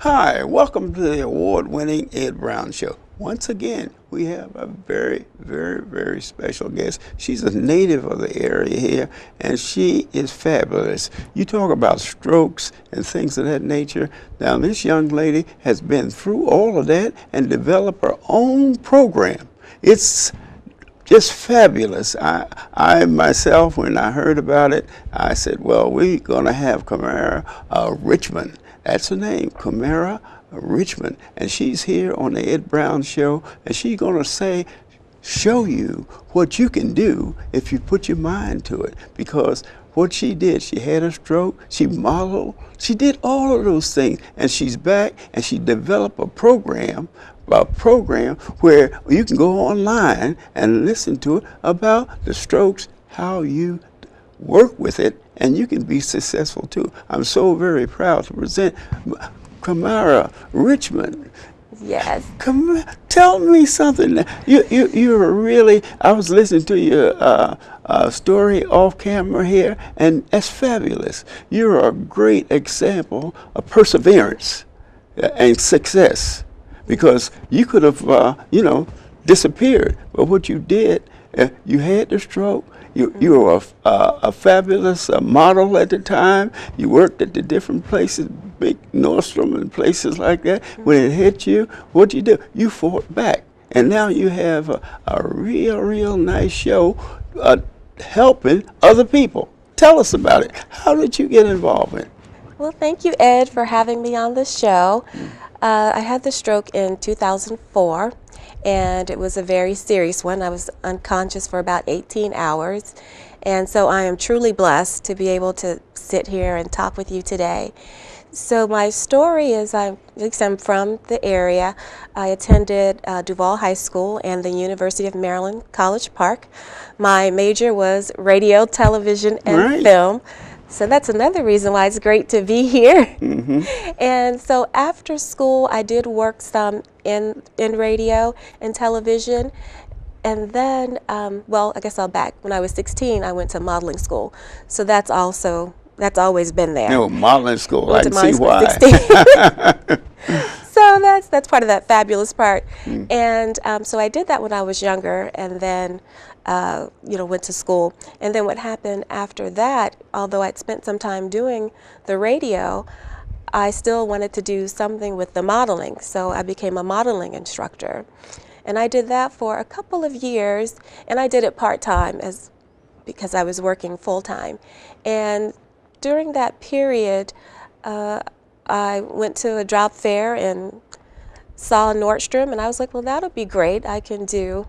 Hi, welcome to the award-winning Ed Brown Show. Once again, we have a very special guest. She's a native of the area here, and she is fabulous. You talk about strokes and things of that nature. Now, this young lady has been through all of that and developed her own program. It's just fabulous. I myself, when I heard about it, I said, well, we're going to have Kamaria Richmond. That's her name, Kamaria Richmond. And she's here on the Ed Brown Show, and she's going to show you what you can do if you put your mind to it. Because what she did, she had a stroke, she modeled, she did all of those things, and she's back, and she developed a program where you can go online and listen to it about the strokes, how you work with it, and you can be successful too. I'm so very proud to present Kamaria Richmond. Yes. Tell me something. You're really, I was listening to your story off camera here, and that's fabulous. You're a great example of perseverance and success. Because you could have, disappeared. But what you did, you had the stroke. You were a fabulous model at the time. You worked at the different places, big Nordstrom and places like that. When it hit you, what you do? You fought back. And now you have a real nice show helping other people. Tell us about it. How did you get involved in it? Well, thank you, Ed, for having me on the show. I had the stroke in 2004, and it was a very serious one. I was unconscious for about 18 hours, and so I am truly blessed to be able to sit here and talk with you today. So my story is, I'm from the area. I attended Duval High School and the University of Maryland, College Park. My major was radio, television, and film. So that's another reason why it's great to be here. And so after school, I did work some in radio and television. And then, well, I guess I'll back. When I was 16, I went to modeling school. So that's always been there. No, modeling school, I can see why. So that's part of that fabulous part. And so I did that when I was younger, and then went to school. And then what happened after that, although I'd spent some time doing the radio, I still wanted to do something with the modeling. So I became a modeling instructor. And I did that for a couple of years, and I did it part-time because I was working full-time. And during that period, I went to a job fair and saw Nordstrom, and I was like, well, that'll be great. I can do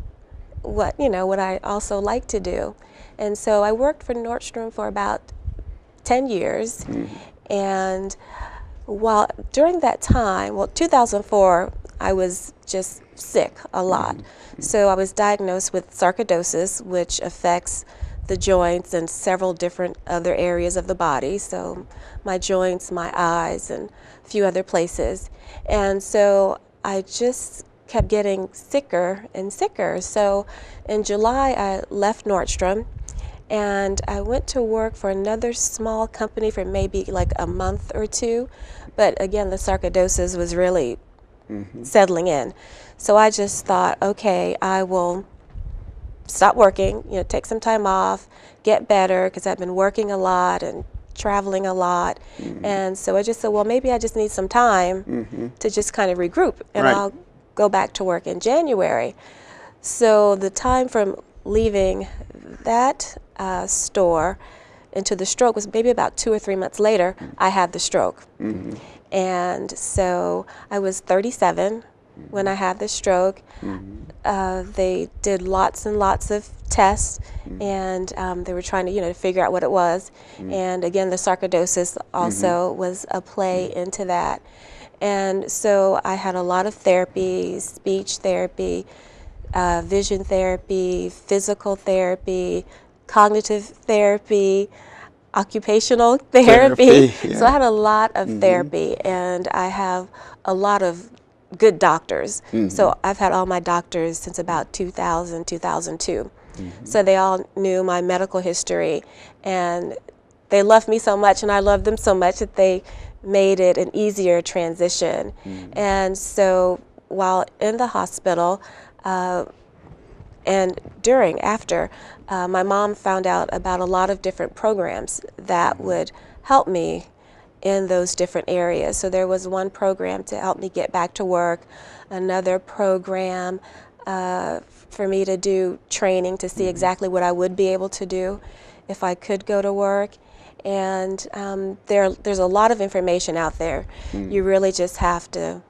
what I also like to do. And so I worked for Nordstrom for about 10 years. And during that time, 2004, I was just sick a lot. So I was diagnosed with sarcoidosis, which affects the joints and several different other areas of the body. So my joints, my eyes, and a few other places. And so I just kept getting sicker and sicker. So in July, I left Nordstrom, and I went to work for another small company for maybe like a month or two. But again, the sarcoidosis was really settling in. So I just thought, okay, I will stop working, take some time off, get better, because I've been working a lot and traveling a lot. And so I just said, well, maybe I just need some time to just kind of regroup, and I'll go back to work in January. So the time from leaving that store into the stroke was maybe about 2 or 3 months later. I had the stroke. And so I was 37 when I had the stroke. They did lots and lots of tests, and they were trying to, figure out what it was. And again, the sarcoidosis also was a play into that. And so I had a lot of therapy, speech therapy, vision therapy, physical therapy, cognitive therapy, occupational therapy. So I had a lot of therapy, and I have a lot of good doctors. So I've had all my doctors since about 2000, 2002. So they all knew my medical history, and they loved me so much, and I loved them so much that they made it an easier transition. And so while in the hospital, and after, my mom found out about a lot of different programs that would help me in those different areas. So there was one program to help me get back to work, another program for me to do training to see exactly what I would be able to do if I could go to work. And there's a lot of information out there. You really just have to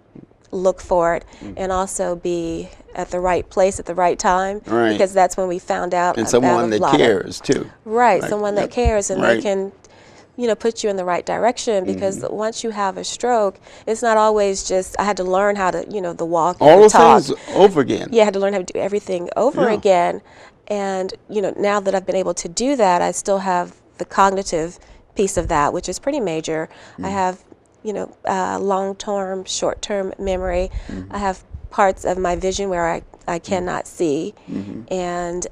look for it and also be at the right place at the right time, because that's when we found out and about someone that cares too. Right, Like, someone that cares, and they can, put you in the right direction, because once you have a stroke, it's not always just, I had to learn how to, the walk and all the those talk. things over again. Yeah, I had to learn how to do everything over again. And, now that I've been able to do that, I still have the cognitive piece of that, which is pretty major. I have, long-term, short-term memory. I have parts of my vision where I cannot see. And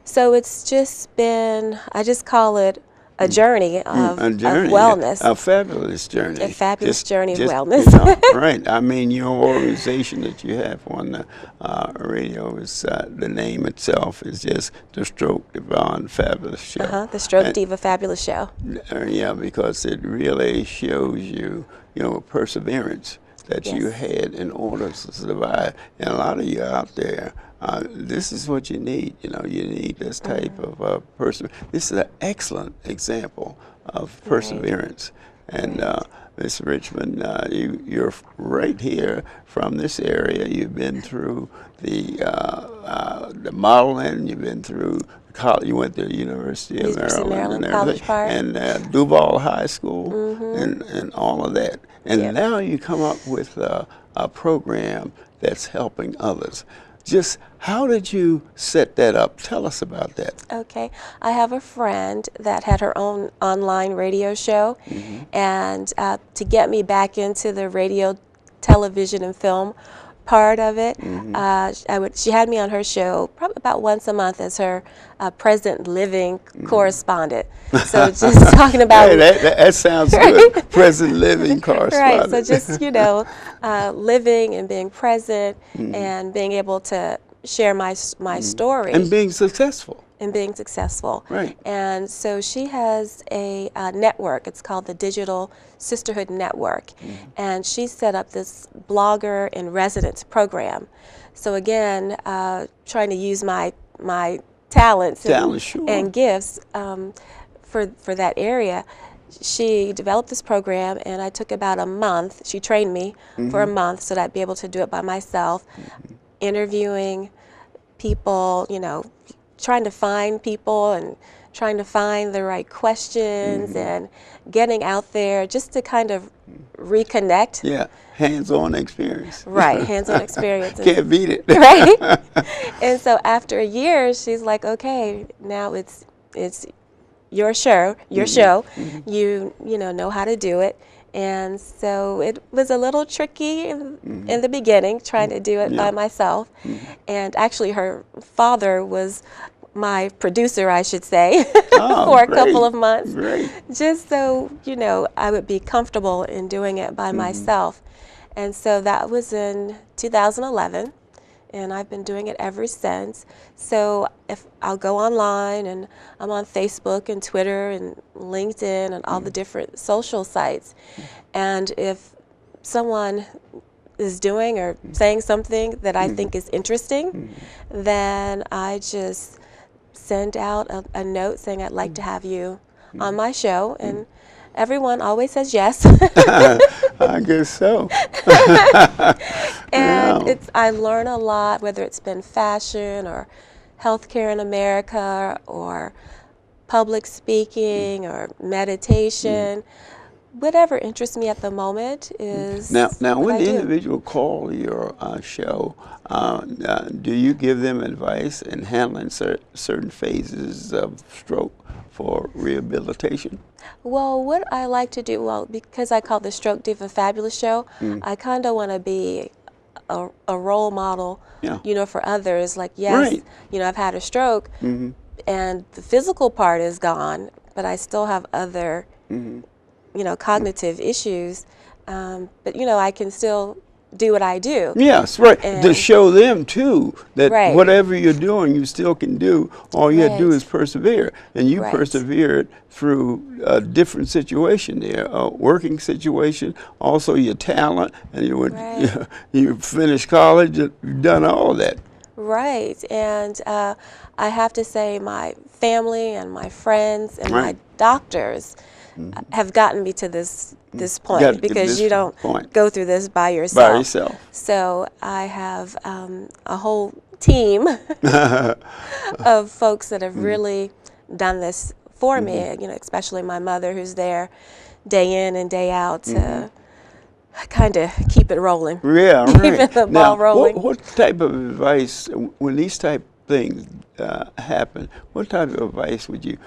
so it's just been, I just call it a journey of wellness. A fabulous journey. A fabulous journey of wellness. Right. I mean, your organization that you have on the radio is, the name itself is just the Stroke Diva Fabulous Show. The Stroke Diva Fabulous Show. Yeah, because it really shows you, perseverance that you had in order to survive. And a lot of you out there, this is what you need. You need this type of person. This is an excellent example of perseverance. And Miss Richmond, you're right here from this area. You've been through the modeling. You've been through college. You went to the University of Maryland and College Park, and Duval High School, and all of that. And now you come up with a program that's helping others. Just how did you set that up? Tell us about that. Okay. I have a friend that had her own online radio show, and to get me back into the radio, television, and film part of it, she had me on her show probably about once a month as her present living correspondent. So just talking about that sounds good. Present living correspondent. Right. So just living and being present and being able to share my story and being successful. Right. And so she has a network. It's called the Digital Sisterhood Network. And she set up this blogger in residence program. So again, trying to use my talents and gifts for that area. She developed this program, and I took about a month. She trained me for a month so that I'd be able to do it by myself, interviewing people, trying to find people and trying to find the right questions and getting out there just to kind of reconnect. Yeah, hands-on experience. Right, hands-on experience. Can't beat it. Right? And so after a year, she's like, okay, now it's your show. You know how to do it. And so it was a little tricky in the beginning, trying to do it by myself. And actually her father was my producer, I should say, for a couple of months. Just so, I would be comfortable in doing it by myself. And so that was in 2011. And I've been doing it ever since. So if I'll go online, and I'm on Facebook and Twitter and LinkedIn and all the different social sites. And if someone is doing or saying something that I think is interesting, then I just send out a note saying I'd like to have you on my show. And everyone always says yes. I guess so. And I learn a lot, whether it's been fashion or healthcare in America or public speaking or meditation. Whatever interests me at the moment is now when the individual call your show, do you give them advice in handling certain phases of stroke for rehabilitation? Well, what I like to do, because I call the Stroke Diva Fabulous Show, I kind of want to be a role model, for others. Like, yes, I've had a stroke, and the physical part is gone, but I still have other cognitive issues, but I can still do what I do. Yes, right. To And show them too that right, whatever you're doing, you still can do. All you have to do is right, persevere, and you right, persevered through a different situation there, a working situation, also your talent, and you went, right, you finished college, you've done all of that. right. And I have to say, my family and my friends and Right. my doctors have gotten me to this Got point, to get because this you don't point go through this by by yourself. yourself. So I have a whole team of folks that have really done this for me, especially my mother, who's there day in and day out to kind of keep it rolling, Yeah, keeping right. the ball Now, rolling. what type of advice, when these type things happen, what type of advice would you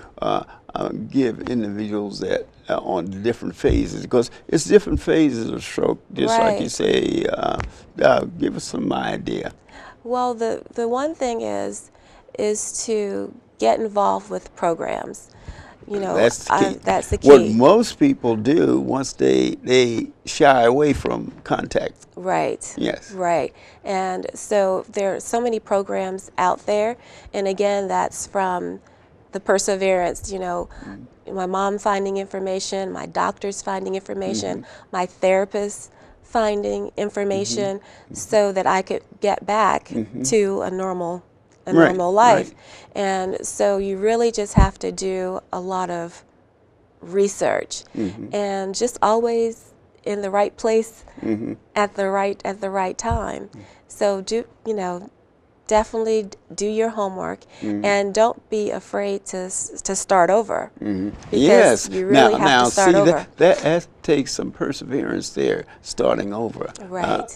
give individuals that on different phases? Because it's different phases of stroke, just like you Right. say. Give us some idea. Well, the one thing is to get involved with programs. That's the key. That's the What key. most people do once they shy away from contact. Right, Yes. right. And so there are so many programs out there. And again, that's from the perseverance, my mom finding information, my doctors finding information, my therapist finding information, so that I could get back to a Right. normal Right. life. And so you really just have to do a lot of research, and just always in the right place at the right time. So definitely do your homework, and don't be afraid to start over, because Yes. you really have to See start over. that takes some perseverance there, starting over. Right.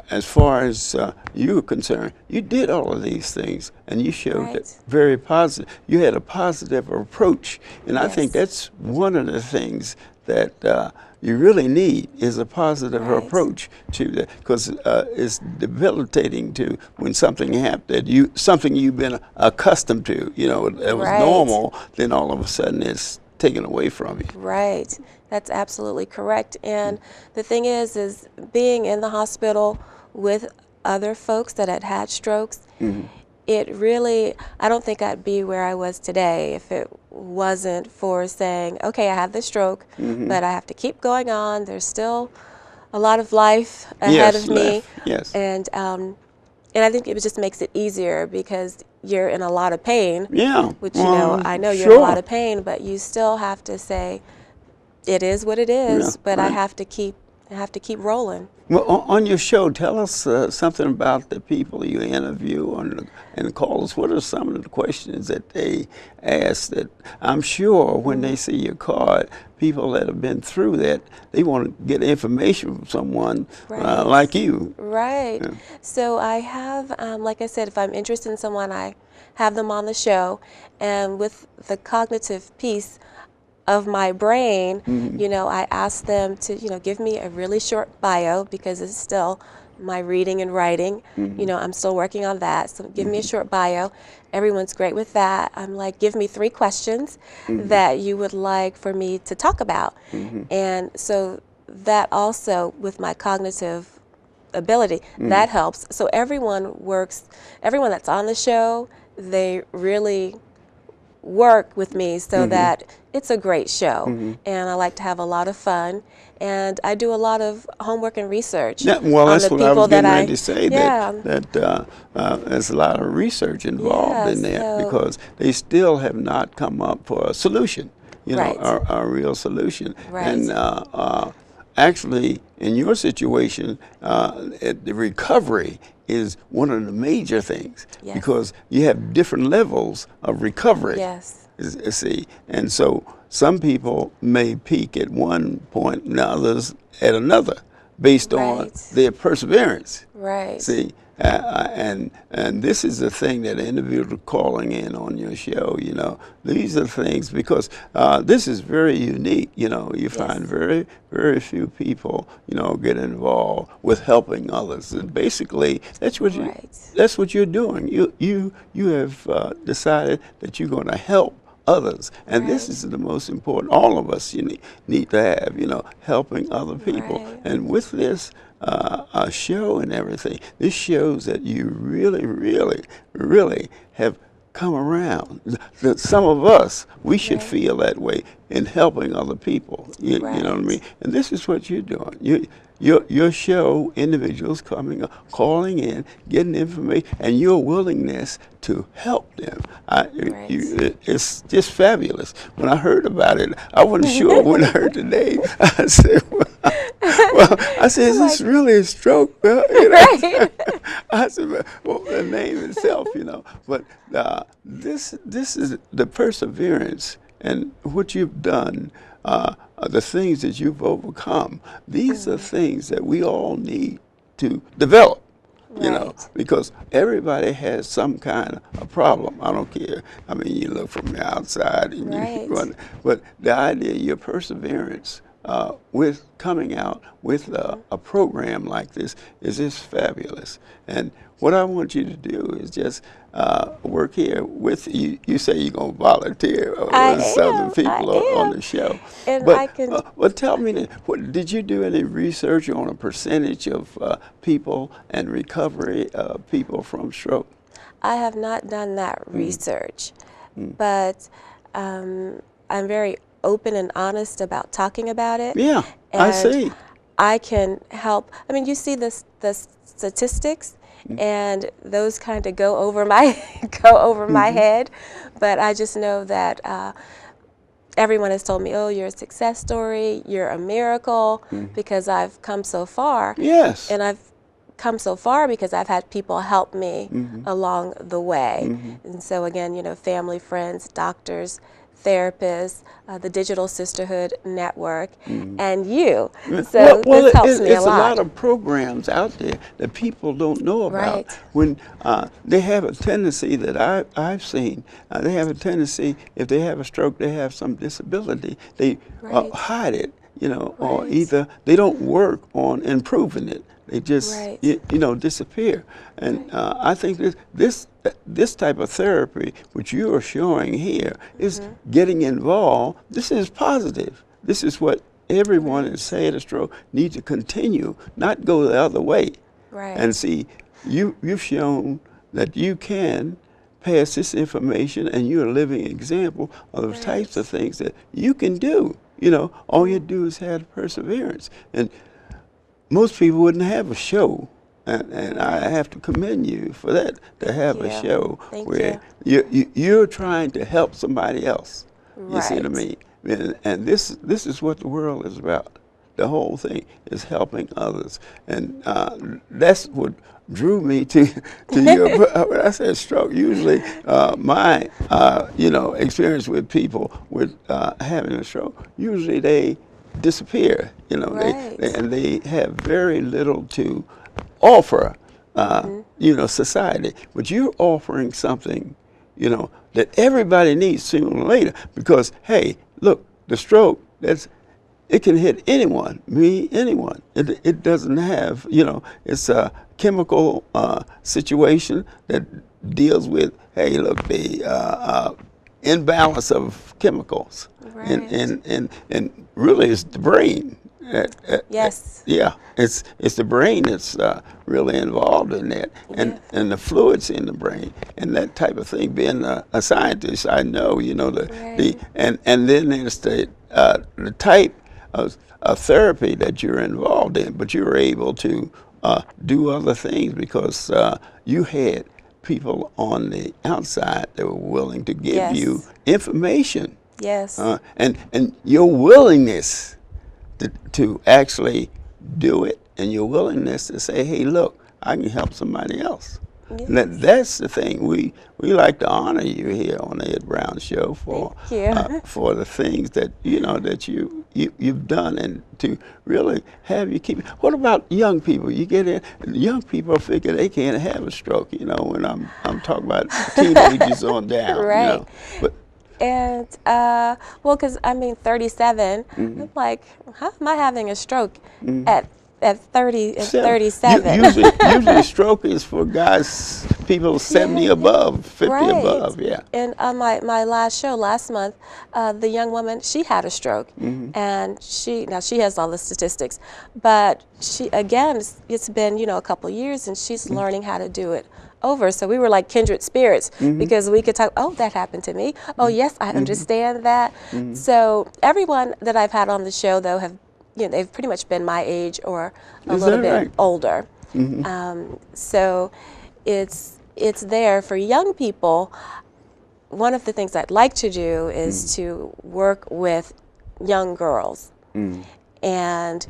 As far as you were concerned, you did all of these things, and you showed that Right. very positive. You had a positive approach, and I think Yes. that's one of the things that you really need is a positive Right. approach to that, because it's debilitating to when something happened something you've been accustomed to, it was Right. normal, then all of a sudden it's taken away from you. Right. That's absolutely correct. And the thing is being in the hospital with other folks that had strokes, it really, I don't think I'd be where I was today if it wasn't for saying, okay, I had the stroke, but I have to keep going on. There's still a lot of life ahead Yes, of me. left. Yes. And I think it just makes it easier, because you're in a lot of pain, Yeah. which, I know you're in a lot Sure. of pain, but you still have to say, it is what it Yeah. is, but I Right. have to keep rolling. Well, on your show, tell us something about the people you interview and call us. What are some of the questions that they ask that I'm sure when they see your card, people that have been through that, they want to get information from someone Right. like you. Right. Yeah. So I have, like I said, if I'm interested in someone, I have them on the show. And with the cognitive piece of my brain, I ask them to, give me a really short bio, because it's still my reading and writing. I'm still working on that. So give me a short bio. Everyone's great with that. I'm like, give me 3 questions that you would like for me to talk about. And so that also, with my cognitive ability, that helps. So everyone that's on the show, they really work with me so that it's a great show. And I like to have a lot of fun, and I do a lot of homework and research Yeah, well, on that's the what I people was that getting I ready to say. yeah That there's a lot of research involved yeah in that, so because they still have not come up for a solution. Right. A real solution. Right. And actually, in your situation, the recovery is one of the major things, Yes. because you have different levels of recovery. yes See, and so some people may peak at one point and others at another, based on Right. their perseverance. right See, and this is the thing that individual calling in on your show. These are things, because this is very unique. You find very very few people get involved with helping others, and basically that's what Right. that's what you're doing. You have decided that you're going to help others. And this Right. is the most important. All of us need to have, helping other people. Right. And with this show and everything, this shows that you really, really, really have come around. That some of us, we should Right. feel that way in helping other people. You know what I mean? Right. And this is what you're doing. Your show, individuals coming, calling in, getting information, and your willingness to help them. Right. It's just fabulous. When I heard about it, I wasn't sure when I heard the name. I said, is this really a stroke? Right. I said, well, the name itself, But this is the perseverance and what you've done. The things that you've overcome. These are things that we all need to develop, Right. because everybody has some kind of a problem. I don't care. I mean, you look from the outside and Right. you run, but the idea, your perseverance with coming out with a program like this is just fabulous. And what I want you to do is just work here with you. You say you're going to volunteer I with Southern am. people I on am. the show. And But, I can. but tell me, did you do any research on a percentage of people and recovery of people from stroke? I have not done that research, but I'm very open and honest about talking about it. Yeah, I see. I can help. I mean, you see the statistics, and those kind of go over my my head. But I just know that everyone has told me, "Oh, you're a success story. You're a miracle," because I've come so far. Yes. And I've come so far because I've had people help me along the way. And so again, family, friends, doctors, therapists, the Digital Sisterhood Network, and you. So this helps me a it's a lot. lot of programs out there that people don't know about. Right. When they have a tendency that I've seen, they have a tendency, if they have a stroke, they have some disability, they Right. hide it, or Right. either they don't work on improving it. They just, Right. disappear. And I think this type of therapy, which you are showing here, is getting involved. This is positive. This is what everyone that's had a stroke needs to continue, not go the other way. Right. And see, you've shown that you can pass this information, and you're a living example of the types of things that you can do. All you do is have perseverance. And most people wouldn't have a show, and I have to commend you for that, to have a you. show Thank where you're trying to help somebody else. You see what I Right. mean? And this is what the world is about. The whole thing is helping others, and that's what drew me to your. When I said stroke, usually my experience with people with having a stroke, usually they disappear. Right. They have very little to offer, society. But you're offering something, that everybody needs sooner or later. Because hey, look, the stroke, it can hit anyone, me, anyone. It doesn't have, it's a chemical situation that deals with, hey, look, the imbalance of chemicals. Right. And really it's the brain. Yes. Yeah, it's the brain that's really involved in that, and the fluids in the brain and that type of thing. Being a scientist, I know and then there's the type of therapy that you're involved in, but you're able to do other things because you had people on the outside that were willing to give you information. Yes. And your willingness to actually do it, and your willingness to say, hey, look, I can help somebody else. Yes. And that's the thing. We like to honor you here on the Ed Brown Show for for the things that that you've done, and to really have you keep. What about young people? You get in, young people figure they can't have a stroke. When I'm talking about teenagers on down. Right. But And because I'm 37, I'm like, how am I having a stroke at at 30, at Seven. 37. Usually stroke is for guys, people 70 above, 50 Right. above, yeah. And on my last show last month, the young woman, she had a stroke, and she has all the statistics, but she, again, it's been, you know, a couple of years, and she's learning how to do it over. So we were like kindred spirits, because we could talk, oh, that happened to me. Oh, yes, I understand that. So everyone that I've had on the show, though, have, you know, they've pretty much been my age or a little bit older. So it's there for young people. One of the things I'd like to do is to work with young girls and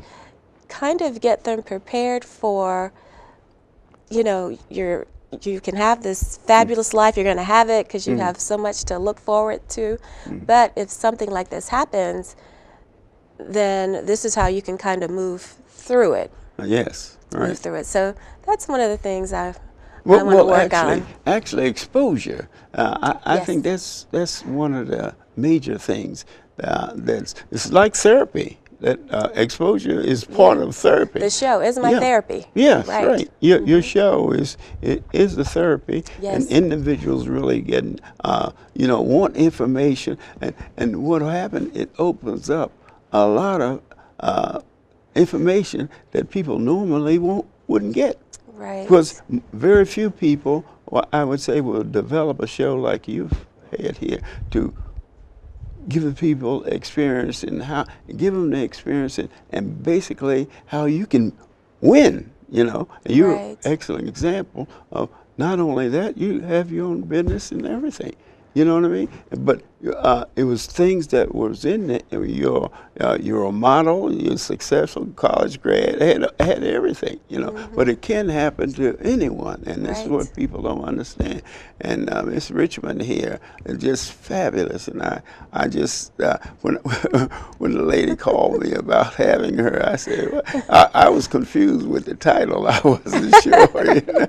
kind of get them prepared for, you know, you can have this fabulous life, you're going to have it because you have so much to look forward to, but if something like this happens, then this is how you can kind of move through it. Yes, right. Move through it. So that's one of the things I want to work on. Actually, exposure. I Yes. think that's one of the major things. It's like therapy. That exposure is part of therapy. The show is my therapy. Yes, right. Your show is the therapy, Yes. and individuals really getting you know, want information, and what will happen, it opens up a lot of information that people normally wouldn't get. Right. Because very few people, well, I would say, will develop a show like you've had here to give the people experience and give them the experience and basically how you can win, you know. And you're an excellent example of not only that, you have your own business and everything. You know what I mean? But it was things that was in it. You're a model, you're successful, college grad, had everything, you know. But it can happen to anyone, and this is what people don't understand. And Miss Richmond here is just fabulous. And I just, when the lady called me about having her, I said, well, I was confused with the title. I wasn't sure, you know?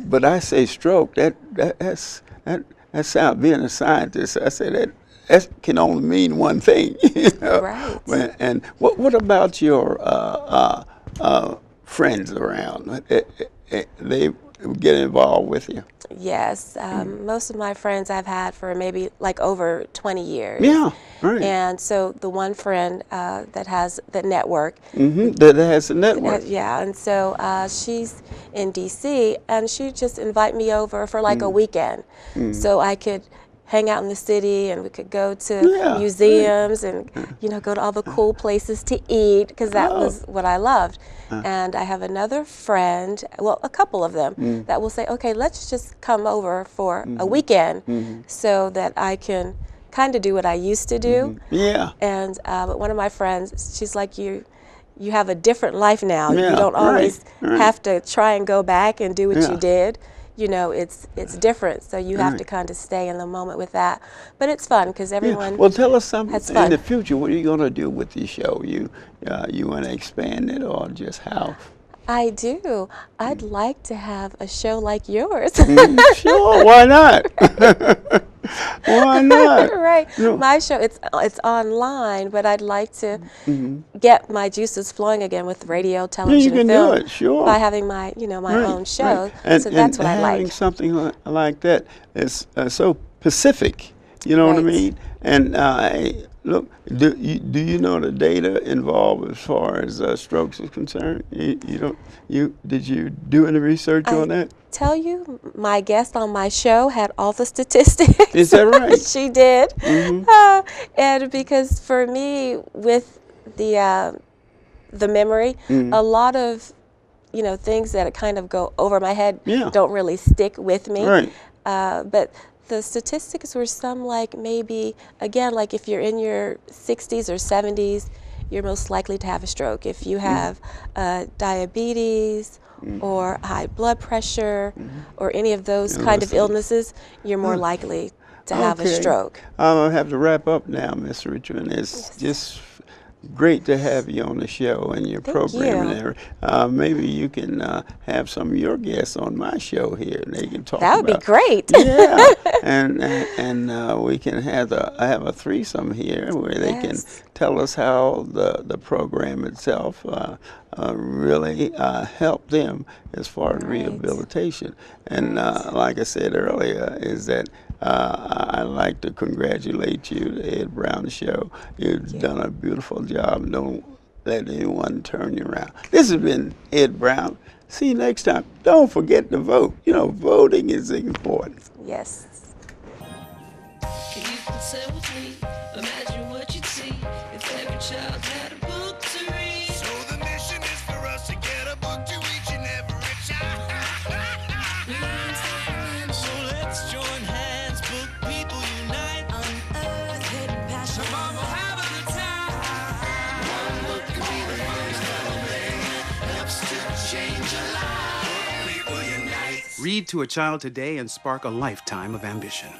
But I say stroke, that sounds, being a scientist, I say that can only mean one thing. You know? Right. And what about your friends around? They get involved with you? Yes. Most of my friends I've had for maybe like over 20 years. Yeah, right. And so the one friend that has the network. That has a network. Yeah, and so she's in D.C., and she just invite me over for like a weekend, so I could hang out in the city, and we could go to museums and, you know, go to all the cool places to eat, because that was what I loved. And I have another friend, well, a couple of them, that will say, okay, let's just come over for a weekend so that I can kind of do what I used to do. Yeah. And one of my friends, she's like, you have a different life now. Yeah, you don't always have to try and go back and do what you did. You know, it's different, so you have to kind of stay in the moment with that. But it's fun because everyone. Well, tell us something has fun. in the future. What are you going to do with the show? You want to expand it, or just how? I do. I'd like to have a show like yours. Sure, why not? Why not? Right. No. My show, it's online, but I'd like to get my juices flowing again with radio, television, you can and film do it, sure. by having my, you know, my own show. Right. And, so that's what I having like. something like that is so Pacific. You know what I mean? And look, do you know the data involved as far as strokes is concerned? Did you do any research on that? Tell you, my guest on my show had all the statistics. Is that right? She did. And because for me, with the memory, a lot of, you know, things that kind of go over my head don't really stick with me. Right. But the statistics were some like maybe, again, like if you're in your 60s or 70s, you're most likely to have a stroke. If you have diabetes or high blood pressure or any of those kind of illnesses, you're more likely to have a stroke. I'm going to have to wrap up now, Miss Richmond. It's just great to have you on the show and your program. Maybe you can have some of your guests on my show here, and they can talk. That would be great. Yeah, and we can have a threesome here where they can tell us how the program itself really helped them as far as rehabilitation. And like I said earlier, is that I'd like to congratulate you, the Ed Brown Show. You've done a beautiful job. Don't let anyone turn you around. This has been Ed Brown. See you next time. Don't forget to vote. You know, voting is important. Yes. You can say with me, imagine what you'd see if every child had a book to read. So the mission is for us to get a book to each and every child. So let's join hands, book people unite, unearth hidden passion. Come on, we'll have a good time. One book can be the most little thing that helps to change a life. Book people unite. Read to a child today and spark a lifetime of ambition.